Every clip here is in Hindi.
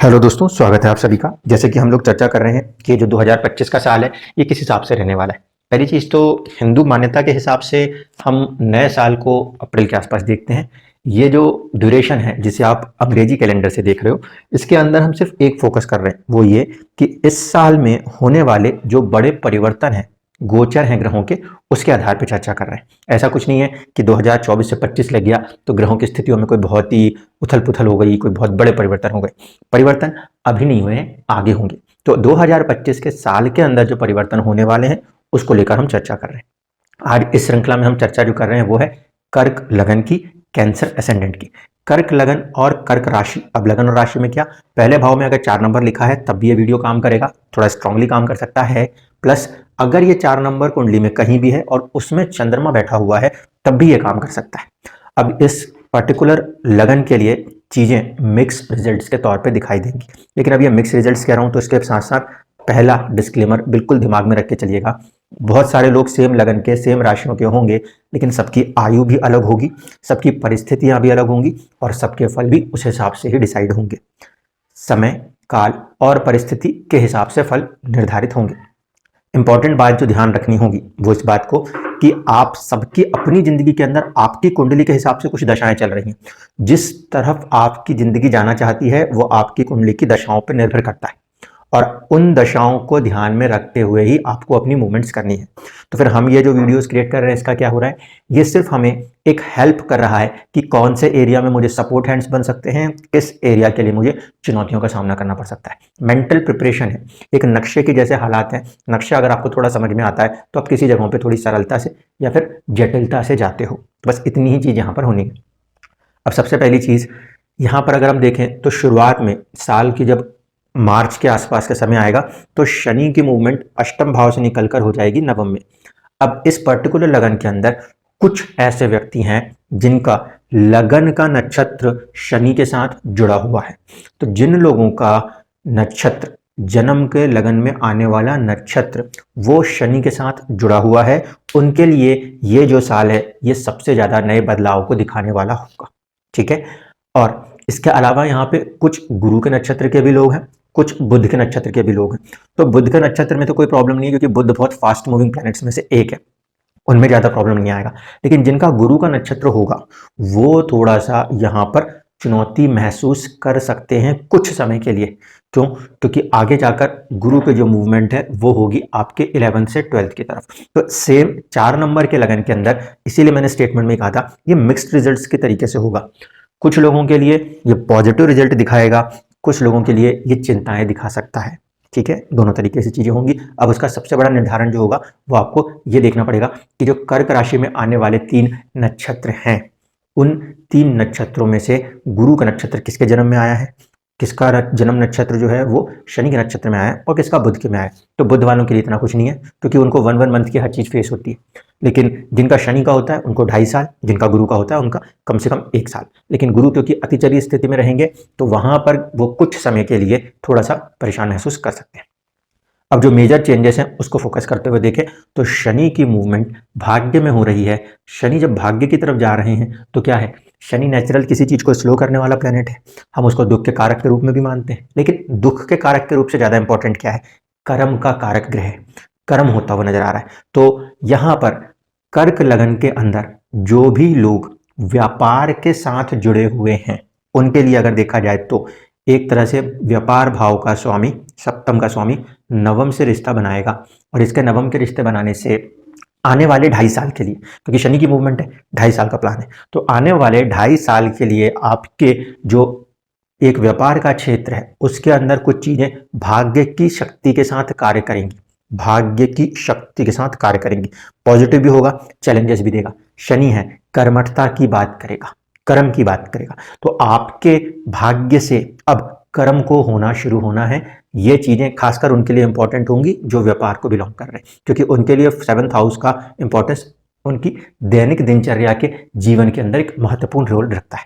हेलो दोस्तों, स्वागत है आप सभी का। जैसे कि हम लोग चर्चा कर रहे हैं कि जो 2025 का साल है ये किस हिसाब से रहने वाला है। पहली चीज़ तो हिंदू मान्यता के हिसाब से हम नए साल को अप्रैल के आसपास देखते हैं। ये जो ड्यूरेशन है जिसे आप अंग्रेजी कैलेंडर से देख रहे हो, इसके अंदर हम सिर्फ एक फोकस कर रहे हैं, वो ये कि इस साल में होने वाले जो बड़े परिवर्तन हैं, गोचर हैं ग्रहों के, उसके आधार पर चर्चा कर रहे हैं। ऐसा कुछ नहीं है कि 2024 से 25 लग गया तो ग्रहों की स्थितियों में कोई बहुत ही उथल पुथल हो गई, कोई बहुत बड़े परिवर्तन हो गए। परिवर्तन अभी नहीं हुए हैं, आगे होंगे। तो 2025 के साल के अंदर जो परिवर्तन होने वाले हैं उसको लेकर हम चर्चा कर रहे हैं। आज इस श्रृंखला में हम चर्चा जो कर रहे हैं वो है कर्क लगन की, कैंसर एसेंडेंट की। कर्क लगन और कर्क राशि। अब लगन और राशि में क्या, पहले भाव में अगर 4 नंबर लिखा है तब भी ये वीडियो काम करेगा, थोड़ा स्ट्रांगली काम कर सकता है। प्लस अगर ये 4 नंबर कुंडली में कहीं भी है और उसमें चंद्रमा बैठा हुआ है तब भी ये काम कर सकता है। अब इस पर्टिकुलर लगन के लिए चीज़ें मिक्स रिजल्ट्स के तौर पे दिखाई देंगी, लेकिन अब ये मिक्स रिजल्ट्स कह रहा हूँ तो इसके साथ साथ पहला डिस्क्लेमर बिल्कुल दिमाग में रख के चलिएगा। बहुत सारे लोग सेम लगन के, सेम राशियों के होंगे, लेकिन सबकी आयु भी अलग होगी, सबकी परिस्थितियां भी अलग होंगी और सबके फल भी उस हिसाब से ही डिसाइड होंगे। समय, काल और परिस्थिति के हिसाब से फल निर्धारित होंगे। इंपॉर्टेंट बात जो ध्यान रखनी होगी वो इस बात को कि आप सबकी अपनी जिंदगी के अंदर आपकी कुंडली के हिसाब से कुछ दशाएं चल रही हैं। जिस तरफ आपकी जिंदगी जाना चाहती है वो आपकी कुंडली की दशाओं पर निर्भर करता है और उन दशाओं को ध्यान में रखते हुए ही आपको अपनी मूवमेंट्स करनी है। तो फिर हम ये जो वीडियोस क्रिएट कर रहे हैं इसका क्या हो रहा है, ये सिर्फ हमें एक हेल्प कर रहा है कि कौन से एरिया में मुझे सपोर्ट हैंड्स बन सकते हैं, किस एरिया के लिए मुझे चुनौतियों का सामना करना पड़ सकता है। मेंटल प्रिपरेशन है, एक नक्शे के जैसे हालात हैं। नक्शा अगर आपको थोड़ा समझ में आता है तो आप किसी जगहों पर थोड़ी सरलता से या फिर जटिलता से जाते हो। बस इतनी ही चीज़ यहाँ पर होनी है। अब सबसे पहली चीज़ यहाँ पर अगर हम देखें तो शुरुआत में साल की जब मार्च के आसपास का समय आएगा तो शनि की मूवमेंट अष्टम भाव से निकलकर हो जाएगी नवम में। अब इस पर्टिकुलर लगन के अंदर कुछ ऐसे व्यक्ति हैं जिनका लगन का नक्षत्र शनि के साथ जुड़ा हुआ है। तो जिन लोगों का नक्षत्र, जन्म के लगन में आने वाला नक्षत्र वो शनि के साथ जुड़ा हुआ है, उनके लिए ये जो साल है ये सबसे ज्यादा नए बदलाव को दिखाने वाला होगा। ठीक है। और इसके अलावा यहाँ पे कुछ गुरु के नक्षत्र के भी लोग हैं, कुछ बुध के नक्षत्र के भी लोग हैं। तो बुध के नक्षत्र में तो कोई प्रॉब्लम नहीं है क्योंकि बुध बहुत फास्ट मूविंग प्लैनेट्स में से एक है, उनमें ज्यादा प्रॉब्लम नहीं आएगा। लेकिन जिनका गुरु का नक्षत्र होगा वो थोड़ा सा यहाँ पर चुनौती महसूस कर सकते हैं कुछ समय के लिए। क्यों? क्योंकि आगे जाकर गुरु के जो मूवमेंट है वो होगी आपके 11th से 12th की तरफ। तो सेम 4 नंबर के लगन के अंदर, इसीलिए मैंने स्टेटमेंट में कहा था ये मिक्स्ड रिजल्ट्स के तरीके से होगा। कुछ लोगों के लिए ये पॉजिटिव रिजल्ट दिखाएगा, कुछ लोगों के लिए ये चिंताएं दिखा सकता है। ठीक है, दोनों तरीके से चीजें होंगी। अब उसका सबसे बड़ा निर्धारण जो होगा वो आपको ये देखना पड़ेगा कि जो कर्क राशि में आने वाले 3 नक्षत्र हैं, उन 3 नक्षत्रों में से गुरु का नक्षत्र किसके जन्म में आया है, किसका जन्म नक्षत्र जो है वो शनि के नक्षत्र में आया है और किसका बुध के में आया है। तो बुध वालों के लिए इतना कुछ नहीं है क्योंकि उनको 1 मंथ की हर चीज फेस होती है। लेकिन जिनका शनि का होता है उनको 2.5 साल, जिनका गुरु का होता है उनका कम से कम 1 साल। लेकिन गुरु क्योंकि अतिचरी स्थिति में रहेंगे तो वहां पर वो कुछ समय के लिए थोड़ा सा परेशान महसूस कर सकते हैं। अब जो मेजर चेंजेस हैं उसको फोकस करते हुए देखें तो शनि की मूवमेंट भाग्य में हो रही है। शनि जब भाग्य की तरफ जा रहे हैं तो क्या है, शनि नेचुरल किसी चीज को स्लो करने वाला प्लेनेट है। हम उसको दुख के कारक के रूप में भी मानते हैं, लेकिन दुख के कारक के रूप से ज्यादा इंपॉर्टेंट क्या है, कर्म का कारक ग्रह है। कर्म होता हुआ नजर आ रहा है। तो यहां पर कर्क लगन के अंदर जो भी लोग व्यापार के साथ जुड़े हुए हैं उनके लिए अगर देखा जाए तो एक तरह से व्यापार भाव का स्वामी, सप्तम का स्वामी नवम से रिश्ता बनाएगा और इसके नवम के रिश्ते बनाने से आने वाले 2.5 साल के लिए, क्योंकि शनि की मूवमेंट है, 2.5 साल का प्लान है, तो आने वाले 2.5 साल के लिए आपके जो एक व्यापार का क्षेत्र है उसके अंदर कुछ चीजें भाग्य की शक्ति के साथ कार्य करेंगी, भाग्य की शक्ति के साथ कार्य करेंगी। पॉजिटिव भी होगा, चैलेंजेस भी देगा। शनि है, कर्मठता की बात करेगा, कर्म की बात करेगा। तो आपके भाग्य से अब कर्म को होना शुरू होना है। ये चीजें खासकर उनके लिए इंपॉर्टेंट होंगी जो व्यापार को बिलोंग कर रहे हैं, क्योंकि उनके लिए 7th हाउस का इंपॉर्टेंस उनकी दैनिक दिनचर्या के जीवन के अंदर एक महत्वपूर्ण रोल रखता है।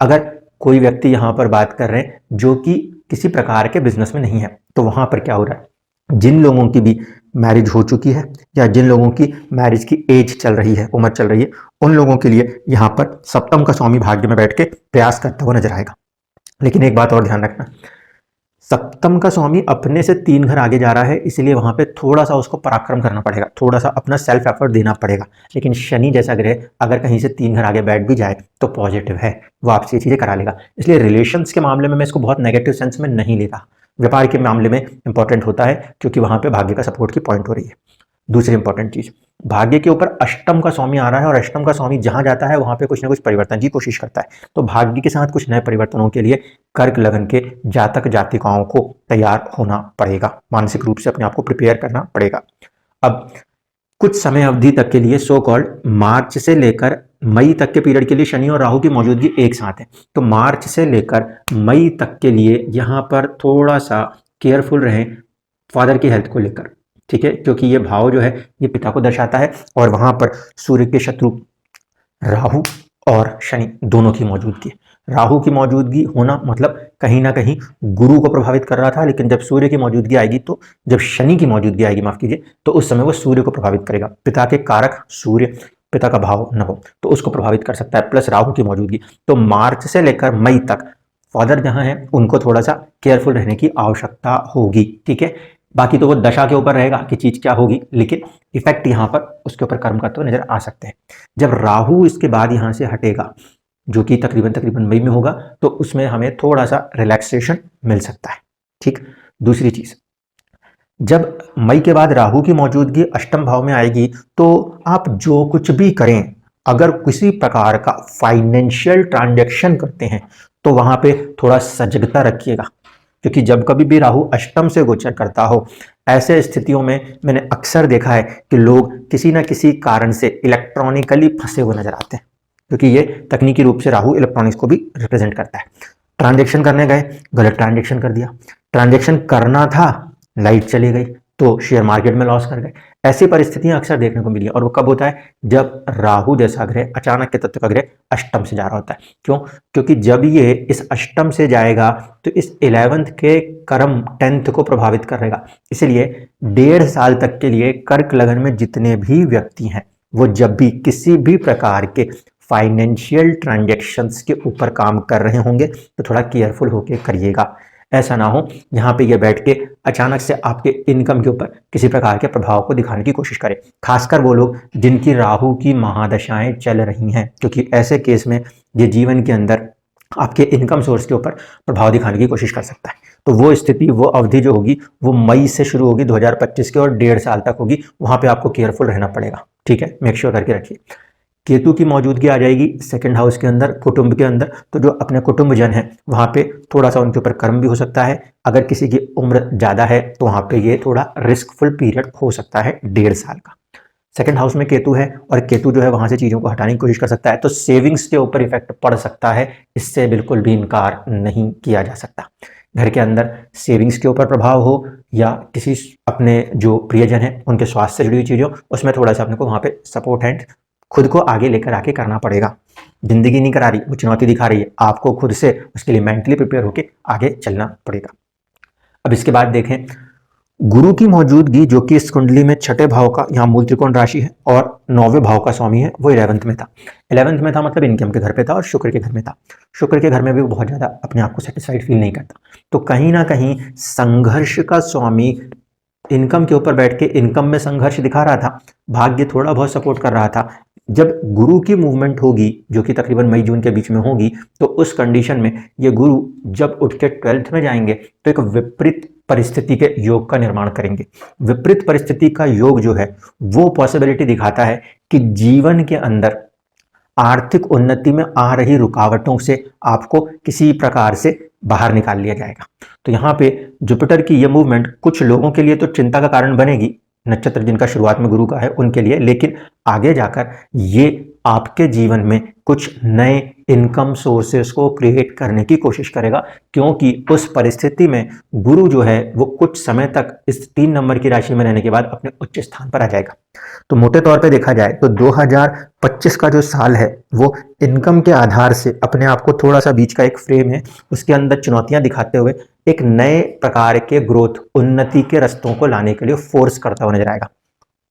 अगर कोई व्यक्ति यहाँ पर बात कर रहे हैं जो कि किसी प्रकार के बिजनेस में नहीं है तो वहां पर क्या हो रहा है, जिन लोगों की भी मैरिज हो चुकी है या जिन लोगों की मैरिज की एज चल रही है, उम्र चल रही है, उन लोगों के लिए यहाँ पर सप्तम का स्वामी भाग्य में बैठ के प्रयास करता हुआ नजर आएगा। लेकिन एक बात और ध्यान रखना, सप्तम का स्वामी अपने से 3 घर आगे जा रहा है, इसलिए वहां पे थोड़ा सा उसको पराक्रम करना पड़ेगा, थोड़ा सा अपना सेल्फ एफर्ट देना पड़ेगा। लेकिन शनि जैसा ग्रह अगर कहीं से 3 घर आगे बैठ भी जाए तो पॉजिटिव है, वो आपसे ये चीजें करा लेगा। इसलिए रिलेशंस के मामले में मैं इसको बहुत नेगेटिव सेंस में नहीं लेता। व्यापार के मामले में इंपॉर्टेंट होता है, क्योंकि वहां पे भाग्य का सपोर्ट की पॉइंट हो रही है। दूसरी इंपॉर्टेंट चीज, भाग्य के ऊपर अष्टम का स्वामी आ रहा है, और अष्टम का स्वामी जहां जाता है वहां पे कुछ ना कुछ परिवर्तन की कोशिश करता है। तो भाग्य के साथ कुछ नए परिवर्तनों के लिए कर्क लगन के जातक जातिकाओं को तैयार होना पड़ेगा, मानसिक रूप से अपने आप को प्रिपेयर करना पड़ेगा। अब कुछ समय अवधि तक के लिए, सो कॉल्ड मार्च से लेकर मई तक के पीरियड के लिए शनि और राहु की मौजूदगी एक साथ है। तो मार्च से लेकर मई तक के लिए यहां पर थोड़ा सा केयरफुल रहें फादर की हेल्थ को लेकर, ठीक है, क्योंकि ये भाव जो है ये पिता को दर्शाता है, और वहां पर सूर्य के शत्रु राहु और शनि दोनों की मौजूदगी। राहु की मौजूदगी होना मतलब कहीं ना कहीं गुरु को प्रभावित कर रहा था, लेकिन जब सूर्य की मौजूदगी आएगी, तो जब शनि की मौजूदगी आएगी, माफ कीजिए, तो उस समय वो सूर्य को प्रभावित करेगा। पिता के कारक सूर्य, पिता का भाव नवम, तो उसको प्रभावित कर सकता है, प्लस राहु की मौजूदगी। तो मार्च से लेकर मई तक फादर जहां है उनको थोड़ा सा केयरफुल रहने की आवश्यकता होगी, ठीक है। बाकी तो वो दशा के ऊपर रहेगा कि चीज क्या होगी, लेकिन इफेक्ट यहाँ पर उसके ऊपर कर्म करते हुए नजर आ सकते हैं। जब राहु इसके बाद यहाँ से हटेगा, जो कि तकरीबन मई में होगा, तो उसमें हमें थोड़ा सा रिलैक्सेशन मिल सकता है, ठीक। दूसरी चीज, जब मई के बाद राहु की मौजूदगी अष्टम भाव में आएगी, तो आप जो कुछ भी करें, अगर किसी प्रकार का फाइनेंशियल ट्रांजैक्शन करते हैं, तो वहां पे थोड़ा सजगता रखिएगा, क्योंकि जब कभी भी राहु अष्टम से गोचर करता हो, ऐसे स्थितियों में मैंने अक्सर देखा है कि लोग किसी ना किसी कारण से इलेक्ट्रॉनिकली फंसे हुए नजर आते हैं, क्योंकि ये तकनीकी रूप से राहु इलेक्ट्रॉनिक्स को भी रिप्रेजेंट करता है। ट्रांजेक्शन करने गए, गलत ट्रांजेक्शन कर दिया, ट्रांजेक्शन करना था, लाइट चली गई, तो शेयर मार्केट में लॉस कर गए। ऐसी परिस्थितियां अक्सर देखने को मिली, और वो कब होता है, जब राहु जैसा ग्रह, अचानक के तत्व का ग्रह अष्टम से जा रहा होता है। क्यों? क्योंकि जब ये इस अष्टम से जाएगा, तो इस 11th के कर्म 10th को प्रभावित करेगा। इसलिए 1.5 साल तक के लिए कर्क लगन में जितने भी व्यक्ति हैं, वो जब भी किसी भी प्रकार के फाइनेंशियल ट्रांजेक्शन्स के ऊपर काम कर रहे होंगे, तो थोड़ा केयरफुल होकर करिएगा। ऐसा ना हो यहाँ पे ये बैठ के अचानक से आपके इनकम के ऊपर किसी प्रकार के प्रभाव को दिखाने की कोशिश करें, खासकर वो लोग जिनकी राहु की महादशाएं चल रही हैं, क्योंकि ऐसे केस में ये जीवन के अंदर आपके इनकम सोर्स के ऊपर प्रभाव दिखाने की कोशिश कर सकता है। तो वो स्थिति, वो अवधि जो होगी, वो मई से शुरू होगी 2025 के, और 1.5 साल तक होगी। वहां पे आपको केयरफुल रहना पड़ेगा, ठीक है, मेक श्योर करके रखिए। केतु की मौजूदगी आ जाएगी सेकंड हाउस के अंदर, कुटुंब के अंदर, तो जो अपने कुटुंब जन है वहां पे थोड़ा सा उनके ऊपर कर्म भी हो सकता है। अगर किसी की उम्र ज्यादा है तो वहां पे ये थोड़ा रिस्कफुल पीरियड हो सकता है 1.5 साल का। सेकंड हाउस में केतु है, और केतु जो है वहां से चीजों को हटाने की कोशिश कर सकता है, तो सेविंग्स के ऊपर इफेक्ट पड़ सकता है, इससे बिल्कुल भी इनकार नहीं किया जा सकता। घर के अंदर सेविंग्स के ऊपर प्रभाव हो, या किसी अपने जो प्रियजन है उनके स्वास्थ्य से जुड़ी हुई चीजों, उसमें थोड़ा सा अपने को वहां पे सपोर्ट एंड खुद को आगे लेकर आके करना पड़ेगा। जिंदगी नहीं करा रही, वो चुनौती दिखा रही है, आपको खुद से उसके लिए मेंटली प्रिपेयर होकर आगे चलना पड़ेगा। अब इसके बाद देखें, गुरु की मौजूदगी जो कि इस कुंडली में 6ठे भाव का, यहाँ मूल त्रिकोण राशि है, और 9वें भाव का स्वामी है, वो 11th में था। 11th में था मतलब इनकम के घर पे था, और शुक्र के घर में था। शुक्र के घर में भी वो बहुत ज्यादा अपने आप को सेटिस्फाइड फील नहीं करता, तो कहीं ना कहीं संघर्ष का स्वामी इनकम के ऊपर बैठ के इनकम में संघर्ष दिखा रहा था, भाग्य थोड़ा बहुत सपोर्ट कर रहा था। जब गुरु की मूवमेंट होगी, जो कि तकरीबन मई जून के बीच में होगी, तो उस कंडीशन में ये गुरु जब उठ के 12th में जाएंगे, तो एक विपरीत परिस्थिति के योग का निर्माण करेंगे। विपरीत परिस्थिति का योग जो है वो पॉसिबिलिटी दिखाता है कि जीवन के अंदर आर्थिक उन्नति में आ रही रुकावटों से आपको किसी प्रकार से बाहर निकाल लिया जाएगा। तो यहाँ पे जुपिटर की ये मूवमेंट कुछ लोगों के लिए तो चिंता का कारण बनेगी, नक्षत्र जिनका शुरुआत में गुरु का है उनके लिए, लेकिन आगे जाकर ये आपके जीवन में कुछ नए इनकम सोर्सेस को क्रिएट करने की कोशिश करेगा, क्योंकि उस परिस्थिति में गुरु जो है वो कुछ समय तक इस 3 नंबर की राशि में रहने के बाद अपने उच्च स्थान पर आ जाएगा। तो मोटे तौर पे देखा जाए तो 2025 का जो साल है वो इनकम के आधार से अपने आप को थोड़ा सा बीच का एक फ्रेम है, उसके अंदर चुनौतियां दिखाते हुए एक नए प्रकार के ग्रोथ, उन्नति के रस्तों को लाने के लिए फोर्स करता हुआ नजर आएगा।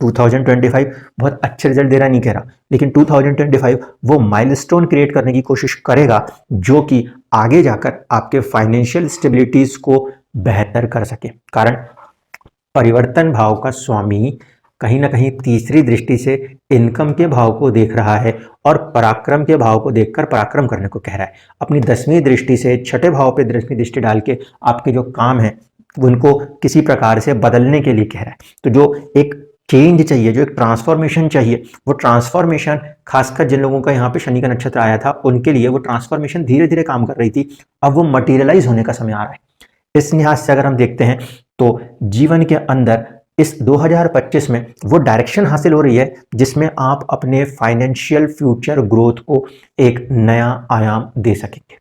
2025 बहुत अच्छे रिजल्ट दे रहा नहीं कह रहा, लेकिन 2025 वो माइलस्टोन क्रिएट करने की कोशिश करेगा, जो कि आगे जाकर आपके फाइनेंशियल स्टेबिलिटीज को बेहतर कर सके। कारण परिवर्तन भाव का स्वामी कहीं ना कहीं तीसरी दृष्टि से इनकम के भाव को देख रहा है और पराक्रम के भाव को देखकर पराक्रम करने को कह रहा है। अपनी 10वीं दृष्टि से छठे भाव पे 10वीं दृष्टि डाल के आपके जो काम है उनको किसी प्रकार से बदलने के लिए कह रहा है। तो जो एक चेंज चाहिए, जो एक ट्रांसफॉर्मेशन चाहिए, वो ट्रांसफॉर्मेशन खासकर जिन लोगों का यहाँ पे शनि का नक्षत्र आया था उनके लिए वो ट्रांसफॉर्मेशन धीरे धीरे काम कर रही थी। अब वो मटीरियलाइज होने का समय आ रहा है। इस लिहाज से अगर हम देखते हैं तो जीवन के अंदर इस 2025 में वो डायरेक्शन हासिल हो रही है जिसमें आप अपने फाइनेंशियल फ्यूचर ग्रोथ को एक नया आयाम दे सकेंगे।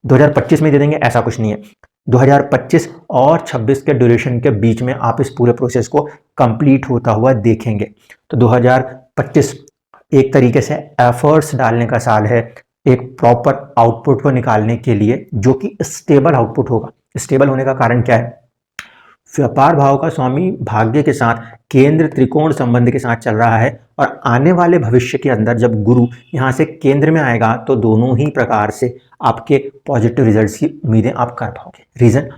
2025 में दे देंगे ऐसा कुछ नहीं है। 2025 और 26 के ड्यूरेशन के बीच में आप इस पूरे प्रोसेस को कंप्लीट होता हुआ देखेंगे। तो 2025 एक तरीके से एफर्ट्स डालने का साल है, एक प्रॉपर आउटपुट को निकालने के लिए जो कि स्टेबल आउटपुट होगा। स्टेबल होने का कारण क्या है? व्यापार भाव का स्वामी भाग्य के साथ केंद्र त्रिकोण संबंध के साथ चल रहा है और आने वाले भविष्य के अंदर जब गुरु यहाँ से केंद्र में आएगा तो दोनों ही प्रकार से आपके पॉजिटिव रिजल्ट्स की उम्मीदें आप कर पाओगे। रीजन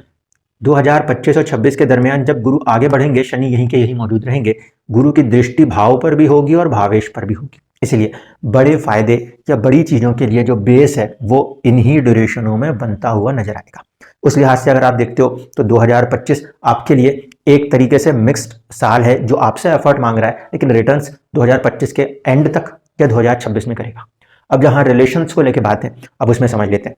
2025 और 26 के दरमियान जब गुरु आगे बढ़ेंगे, शनि यहीं के यहीं मौजूद रहेंगे, गुरु की दृष्टि भाव पर भी होगी और भावेश पर भी होगी। इसलिए बड़े फायदे या बड़ी चीजों के लिए जो बेस है वो इन्हीं ड्यूरेशनों में बनता हुआ नजर आएगा। उस लिहाज से अगर आप देखते हो तो 2025 आपके लिए एक तरीके से मिक्स्ड साल है जो आपसे एफर्ट मांग रहा है, लेकिन रिटर्न्स 2025 के एंड तक या 2026 में करेगा। अब जहां रिलेशंस को लेकर बात है, अब उसमें समझ लेते हैं।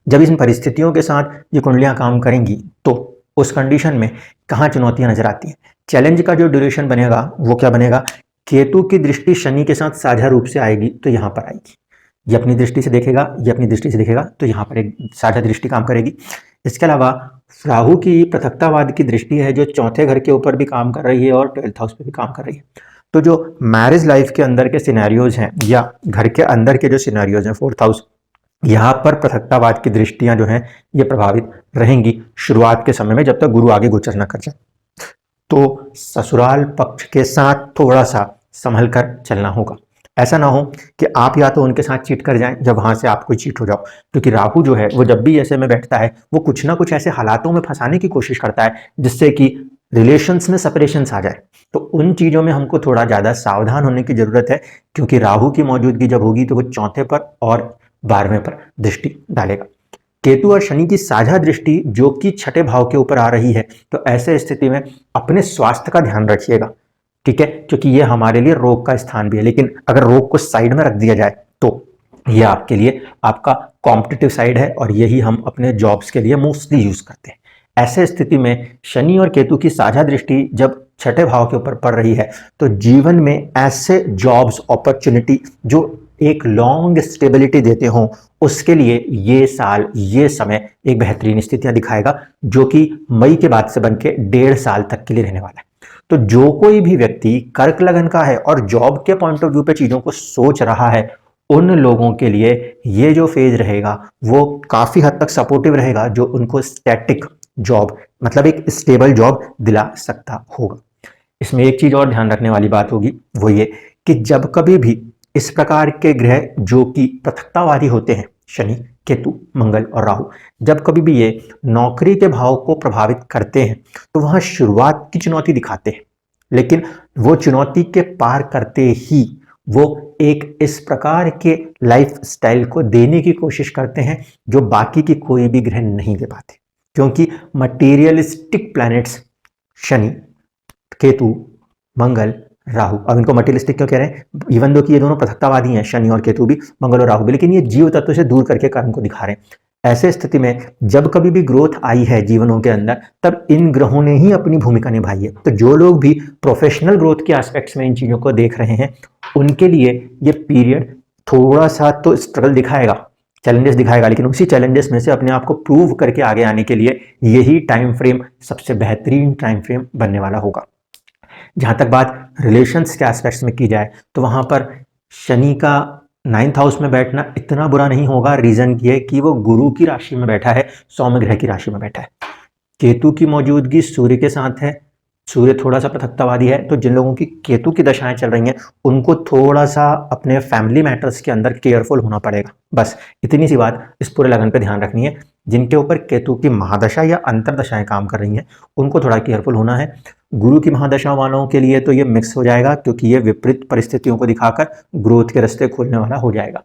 जब इन परिस्थितियों के साथ ये कुंडलियां काम करेंगी तो उस कंडीशन में कहाँ चुनौतियां नजर आती हैं। चैलेंज का जो ड्यूरेशन बनेगा वो क्या बनेगा? केतु की दृष्टि शनि के साथ साझा रूप से आएगी तो यहां पर आएगी। ये अपनी दृष्टि से देखेगा, ये अपनी दृष्टि से देखेगा, तो यहाँ पर एक साझा दृष्टि काम करेगी। इसके अलावा राहु की पृथकतावाद की दृष्टि है जो चौथे घर के ऊपर भी काम कर रही है और 12th हाउस पे भी काम कर रही है। तो जो मैरिज लाइफ के अंदर के सिनेरियोज हैं या घर के अंदर के जो सिनेरियोज हैं 4th हाउस, यहाँ पर पृथकतावाद की दृष्टियां जो हैं ये प्रभावित रहेंगी शुरुआत के समय में, जब तक गुरु आगे गोचर न कर जाए। तो ससुराल पक्ष के साथ थोड़ा सा संभल कर चलना होगा। ऐसा ना हो कि आप या तो उनके साथ चीट कर जाएं या वहां से आप कोई चीट हो जाओ, क्योंकि राहु जो है वो जब भी ऐसे में बैठता है वो कुछ ना कुछ ऐसे हालातों में फंसाने की कोशिश करता है जिससे कि रिलेशंस में सेपरेशंस आ जाए। तो उन चीजों में हमको थोड़ा ज्यादा सावधान होने की जरूरत है, क्योंकि राहु की मौजूदगी जब होगी तो वो चौथे पर और 12वें पर दृष्टि डालेगा। केतु और शनि की साझा दृष्टि जो कि छठे भाव के ऊपर आ रही है, तो ऐसे स्थिति में अपने स्वास्थ्य का ध्यान रखिएगा, ठीक है, क्योंकि ये हमारे लिए रोग का स्थान भी है। लेकिन अगर रोग को साइड में रख दिया जाए तो ये आपके लिए आपका कॉम्पिटिटिव साइड है और यही हम अपने जॉब्स के लिए मोस्टली यूज करते हैं। ऐसे स्थिति में शनि और केतु की साझा दृष्टि जब छठे भाव के ऊपर पड़ रही है तो जीवन में ऐसे जॉब्स अपॉर्चुनिटी जो एक लॉन्ग स्टेबिलिटी देते हों, उसके लिए ये साल, ये समय एक बेहतरीन स्थितियां दिखाएगा जो कि मई के बाद से बन के 1.5 साल तक के लिए रहने वाला है। तो जो कोई भी व्यक्ति कर्क लगन का है और जॉब के पॉइंट ऑफ व्यू पे चीजों को सोच रहा है, उन लोगों के लिए ये जो फेज रहेगा वो काफी हद तक सपोर्टिव रहेगा, जो उनको स्टैटिक जॉब मतलब एक स्टेबल जॉब दिला सकता होगा। इसमें एक चीज और ध्यान रखने वाली बात होगी, वो ये कि जब कभी भी इस प्रकार के ग्रह जो कि पृथकतावादी होते हैं, शनि, केतु, मंगल और राहु, जब कभी भी ये नौकरी के भाव को प्रभावित करते हैं तो वहां शुरुआत की चुनौती दिखाते हैं, लेकिन वो चुनौती के पार करते ही वो एक इस प्रकार के लाइफ स्टाइल को देने की कोशिश करते हैं जो बाकी की कोई भी ग्रह नहीं दे पाते, क्योंकि मटीरियलिस्टिक प्लैनेट्स शनि, केतु, मंगल, राहु, अब इनको मटीरियलिस्टिक क्यों कह रहे हैं? इवन दो कि ये दोनों पृथकतावादी हैं, शनि और केतु भी, मंगल और राहु भी, लेकिन ये जीव तत्व से दूर करके कर्म को दिखा रहे हैं। ऐसे स्थिति में जब कभी भी ग्रोथ आई है जीवनों के अंदर, तब इन ग्रहों ने ही अपनी भूमिका निभाई है। तो जो लोग भी प्रोफेशनल ग्रोथ के एस्पेक्ट्स में इन चीजों को देख रहे हैं, उनके लिए ये पीरियड थोड़ा सा तो स्ट्रगल दिखाएगा, चैलेंजेस दिखाएगा, लेकिन उसी चैलेंजेस में से अपने आप को प्रूव करके आगे आने के लिए यही टाइम फ्रेम सबसे बेहतरीन टाइम फ्रेम बनने वाला होगा। जहां तक बात रिलेशंस के एस्पेक्ट्स में की जाए तो वहां पर शनि का 9th हाउस में बैठना इतना बुरा नहीं होगा। रीजन ये है कि वो गुरु की राशि में बैठा है, सौम्य ग्रह की राशि में बैठा है। केतु की मौजूदगी सूर्य के साथ है, सूर्य थोड़ा सा पृथकतावादी है, तो जिन लोगों की केतु की दशाएं चल रही हैं उनको थोड़ा सा अपने फैमिली मैटर्स के अंदर केयरफुल होना पड़ेगा। बस इतनी सी बात इस पूरे लगन पे ध्यान रखनी है। जिनके ऊपर केतु की महादशा या अंतरदशाएं काम कर रही हैं उनको थोड़ा केयरफुल होना है। गुरु की महादशा वालों के लिए तो ये मिक्स हो जाएगा, क्योंकि ये विपरीत परिस्थितियों को दिखाकर ग्रोथ के रास्ते खोलने वाला हो जाएगा।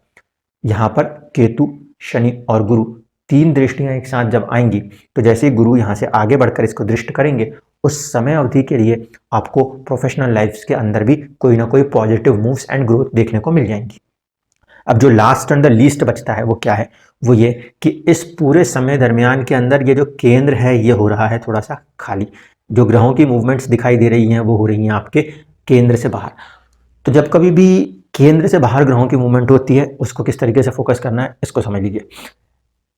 यहाँ पर केतु, शनि और गुरु तीन दृष्टियां एक साथ जब आएंगी तो जैसे ही गुरु यहाँ से आगे बढ़कर इसको दृष्ट करेंगे उस समय अवधि के लिए आपको प्रोफेशनल लाइफ के अंदर भी कोई ना कोई पॉजिटिव मूव्स एंड ग्रोथ देखने को मिल जाएंगी। अब जो लास्ट एंड द लीस्ट बचता है वो क्या है, वो ये कि इस पूरे समय दरमियान के अंदर ये जो केंद्र है ये हो रहा है थोड़ा सा खाली। जो ग्रहों की मूवमेंट्स दिखाई दे रही हैं वो हो रही हैं आपके केंद्र से बाहर। तो जब कभी भी केंद्र से बाहर ग्रहों की मूवमेंट होती है उसको किस तरीके से फोकस करना है इसको समझ लीजिए।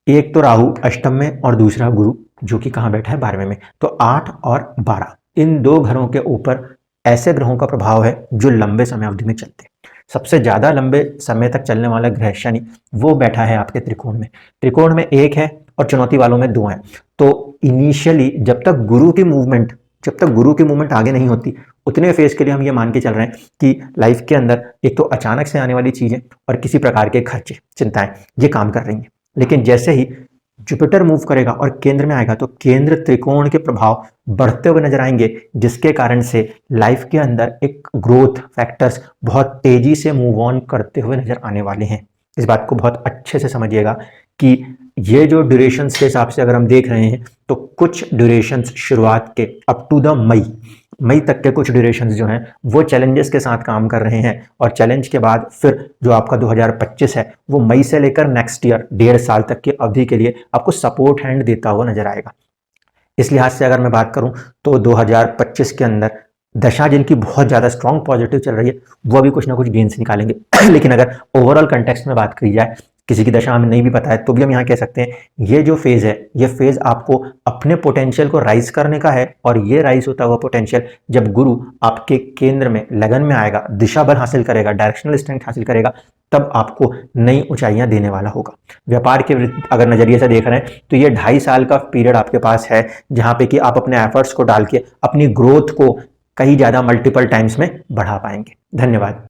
एक तो राहु अष्टम में और दूसरा गुरु जो कि कहाँ बैठा है 12वें में। तो 8 और 12 इन दो घरों के ऊपर ऐसे ग्रहों का प्रभाव है जो लंबे समय अवधि में चलते हैं। सबसे ज़्यादा लंबे समय तक चलने वाला ग्रह शनि वो बैठा है आपके त्रिकोण में। त्रिकोण में 1 है और चुनौती वालों में 2 है। तो इनिशियली जब तक गुरु की मूवमेंट आगे नहीं होती उतने फेज के लिए हम ये मान के चल रहे हैं कि लाइफ के अंदर एक तो अचानक से आने वाली चीज़ें और किसी प्रकार के खर्चे, चिंताएं ये काम कर रही हैं। लेकिन जैसे ही जुपिटर मूव करेगा और केंद्र में आएगा तो केंद्र त्रिकोण के प्रभाव बढ़ते हुए नजर आएंगे, जिसके कारण से लाइफ के अंदर एक ग्रोथ फैक्टर्स बहुत तेजी से मूव ऑन करते हुए नजर आने वाले हैं। इस बात को बहुत अच्छे से समझिएगा कि ये जो ड्यूरेशंस के हिसाब से अगर हम देख रहे हैं तो कुछ ड्यूरेशंस शुरुआत के अप टू द मई तक के कुछ ड्यूरेशंस जो हैं वो चैलेंजेस के साथ काम कर रहे हैं, और चैलेंज के बाद फिर जो आपका 2025 है वो मई से लेकर नेक्स्ट ईयर 1.5 साल तक की अवधि के लिए आपको सपोर्ट हैंड देता हुआ नजर आएगा। इस लिहाज से अगर मैं बात करूं तो 2025 के अंदर दशा जिनकी बहुत ज़्यादा स्ट्रॉन्ग पॉजिटिव चल रही है वो अभी कुछ ना कुछ गेन्स निकालेंगे लेकिन अगर ओवरऑल कंटेक्स्ट में बात करी जाए, किसी की दशा हमें नहीं भी पता है तो भी हम यहाँ कह सकते हैं ये जो फेज है ये फेज आपको अपने पोटेंशियल को राइज करने का है। और ये राइज होता हुआ पोटेंशियल जब गुरु आपके केंद्र में लगन में आएगा, दिशा बल हासिल करेगा, डायरेक्शनल स्ट्रेंथ हासिल करेगा, तब आपको नई ऊंचाइयां देने वाला होगा। व्यापार के अगर नजरिए से देख रहे हैं तो ये 2.5 साल का पीरियड आपके पास है जहां पे कि आप अपने एफर्ट्स को डाल के अपनी ग्रोथ को कई ज़्यादा मल्टीपल टाइम्स में बढ़ा पाएंगे। धन्यवाद।